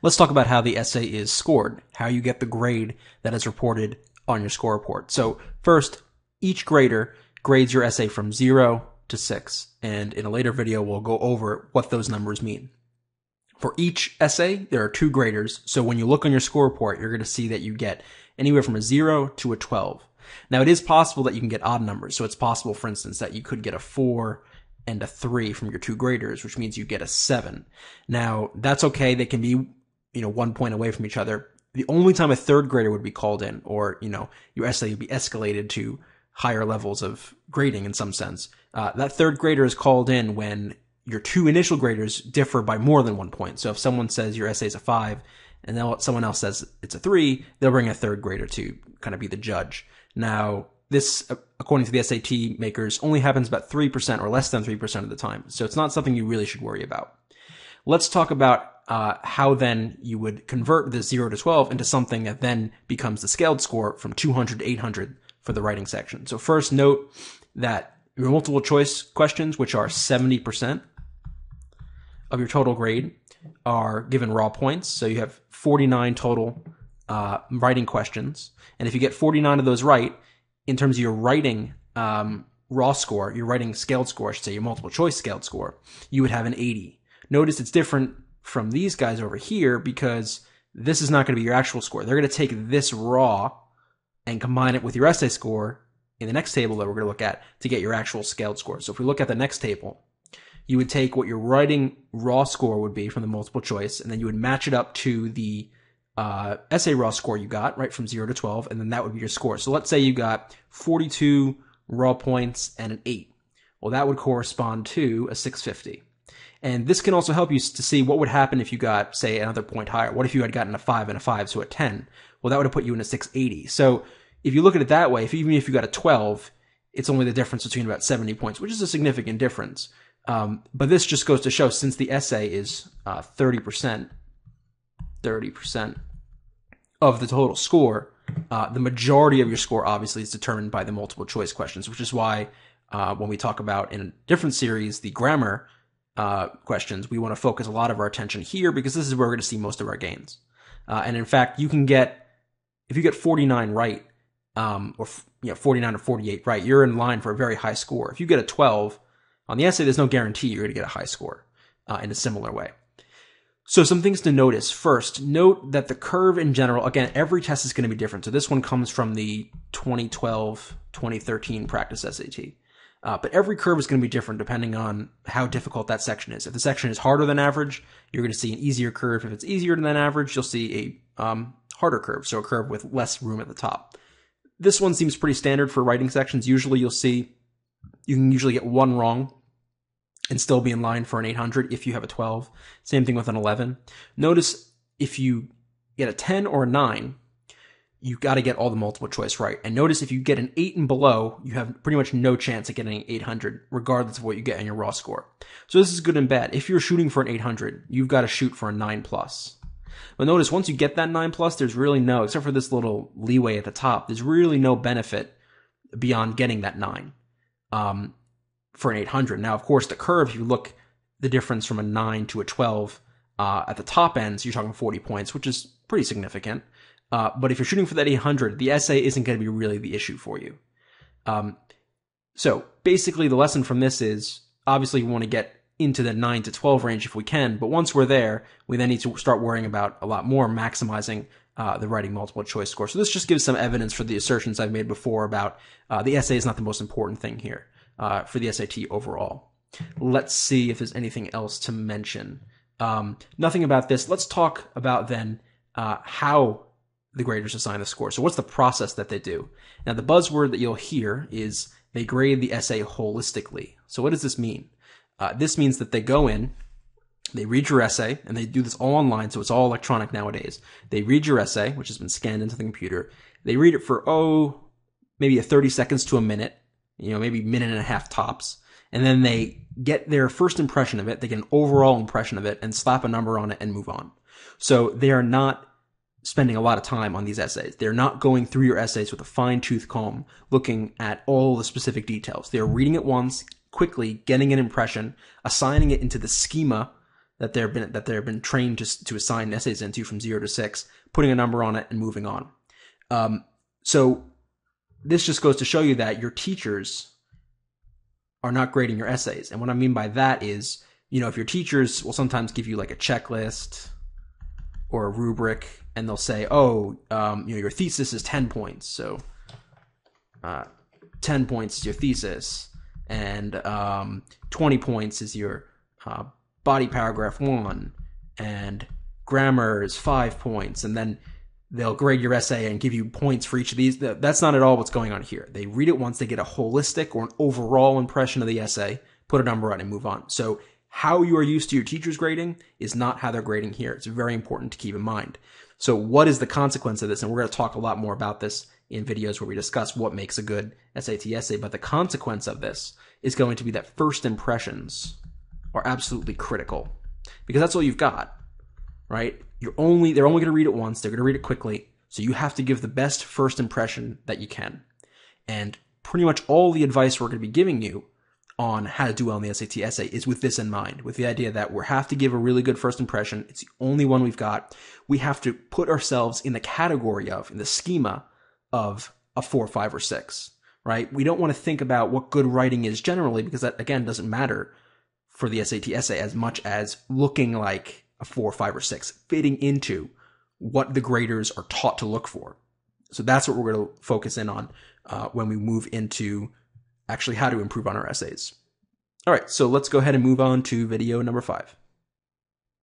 Let's talk about how the essay is scored, how you get the grade that is reported on your score report. So first, each grader grades your essay from 0 to 6, and in a later video we'll go over what those numbers mean. For each essay, there are 2 graders, so when you look on your score report, you're going to see that you get anywhere from a 0 to a 12. Now, it is possible that you can get odd numbers, so it's possible, for instance, that you could get a 4 and a 3 from your 2 graders, which means you get a 7. Now, that's okay. They can be, 1 point away from each other. The only time a 3rd grader would be called in, or, your essay would be escalated to higher levels of grading in some sense. That 3rd grader is called in when your 2 initial graders differ by more than 1 point. So if someone says your essay is a 5, and then someone else says it's a 3, they'll bring a 3rd grader to kind of be the judge. Now, this, according to the SAT makers, only happens about 3% or less than 3% of the time. So it's not something you really should worry about. Let's talk about how then you would convert the 0 to 12 into something that then becomes the scaled score from 200 to 800 for the writing section. So first note that your multiple choice questions, which are 70% of your total grade, are given raw points. So you have 49 total writing questions. And if you get 49 of those right, in terms of your writing raw score, your writing scaled score, I should say, your multiple choice scaled score, you would have an 80. Notice it's different from these guys over here because this is not going to be your actual score. They're going to take this raw and combine it with your essay score in the next table that we're going to look at to get your actual scaled score. So if we look at the next table, you would take what your writing raw score would be from the multiple choice, and then you would match it up to the essay raw score you got, right, from 0 to 12, and then that would be your score. So let's say you got 42 raw points and an 8. Well, that would correspond to a 650. And this can also help you to see what would happen if you got, say, another point higher. What if you had gotten a 5 and a 5, so a 10? Well, that would have put you in a 680. So if you look at it that way, even if you got a 12, it's only the difference between about 70 points, which is a significant difference. But this just goes to show, since the essay is 30% of the total score, the majority of your score obviously is determined by the multiple choice questions, which is why when we talk about in a different series, the grammar questions, we want to focus a lot of our attention here because this is where we're going to see most of our gains. And in fact, if you get 49 right, or 49 or 48 right, you're in line for a very high score. If you get a 12 on the essay, there's no guarantee you're going to get a high score in a similar way. So some things to notice. First, note that the curve in general, again, every test is going to be different. So this one comes from the 2012-2013 practice SAT. But every curve is going to be different depending on how difficult that section is. If the section is harder than average, you're going to see an easier curve. If it's easier than average, you'll see a harder curve, so a curve with less room at the top. This one seems pretty standard for writing sections. Usually you can usually get 1 wrong and still be in line for an 800 if you have a 12. Same thing with an 11. Notice if you get a 10 or a 9, you got to get all the multiple choice right. And notice if you get an 8 and below, you have pretty much no chance of getting 800, regardless of what you get in your raw score. So this is good and bad. If you're shooting for an 800, you've got to shoot for a 9+. But notice once you get that 9+, there's really no, except for this little leeway at the top, there's really no benefit beyond getting that 9 for an 800. Now, of course, the curve, if you look the difference from a 9 to a 12 at the top ends, you're talking 40 points, which is pretty significant. But if you're shooting for that 800, the essay isn't going to be really the issue for you. So basically the lesson from this is, obviously we want to get into the 9 to 12 range if we can, but once we're there, we then need to start worrying about a lot more maximizing the writing multiple choice score. So this just gives some evidence for the assertions I've made before about the essay is not the most important thing here for the SAT overall. Let's see if there's anything else to mention. Nothing about this. Let's talk about then how the graders assign the score. So what's the process that they do? Now, the buzzword that you'll hear is they grade the essay holistically. So what does this mean? This means that they go in, they read your essay, and they do this all online, so it's all electronic nowadays. They read your essay, which has been scanned into the computer. They read it for, maybe 30 seconds to a minute, maybe a minute and a half tops. And then they get their first impression of it, they get an overall impression of it, and slap a number on it and move on. So they are not spending a lot of time on these essays. They're not going through your essays with a fine-tooth comb, looking at all the specific details. They're reading it once, quickly, getting an impression, assigning it into the schema that they've been trained to assign essays into from 0 to 6, putting a number on it and moving on. So this just goes to show you that your teachers are not grading your essays. And what I mean by that is, if your teachers will sometimes give you like a checklist or a rubric, and they'll say, your thesis is 10 points. So 10 points is your thesis, and 20 points is your body paragraph 1, and grammar is 5 points, and then they'll grade your essay and give you points for each of these. That's not at all what's going on here. They read it once, they get a holistic or an overall impression of the essay, put a number on it, and move on. So how you are used to your teacher's grading is not how they're grading here. It's very important to keep in mind. So what is the consequence of this? And we're going to talk a lot more about this in videos where we discuss what makes a good SAT essay. But the consequence of this is going to be that first impressions are absolutely critical, because that's all you've got, right? They're only going to read it once. They're going to read it quickly. So you have to give the best first impression that you can. And pretty much all the advice we're going to be giving you on how to do well in the SAT essay is with this in mind, with the idea that we have to give a really good first impression. It's the only one we've got. We have to put ourselves in the category of, in the schema of a 4, 5, or 6, right? We don't want to think about what good writing is generally, because that, again, doesn't matter for the SAT essay as much as looking like a 4, 5, or 6, fitting into what the graders are taught to look for. So that's what we're going to focus in on when we move into actually how to improve on our essays. All right, so let's go ahead and move on to video number 5.